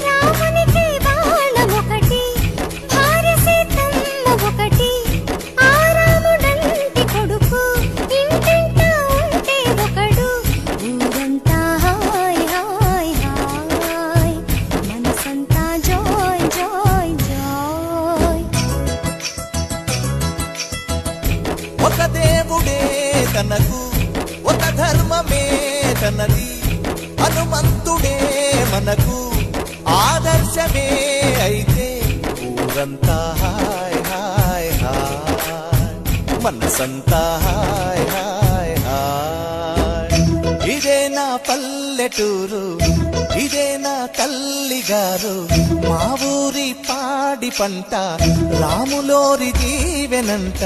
రామునికి బాణమొకటి, భార్య సీతమ్మ ఒకటి, ఆ రాముడంటి కొడుకు ఇంటింటా ఉంటే ఒకడు. ఊరంతా హాయ్ హాయ్ హాయ్, మనసంతా జాయ్ జాయ్ జాయ్. ఒక దేవుడే తనకు, ఒక ధర్మమే తనది, హనుమంతుడే మనకు ఆదర్శమే అయితే. ఊరంతా హాయ్ హాయ్ హాయ్, మనసంతా హాయ్ హాయ్ హాయ్. ఇదే నా పల్లెటూరు, ఇదే నా తల్లిగారు, మా ఊరి పాడి పంట రాములోరి దీవెనంట.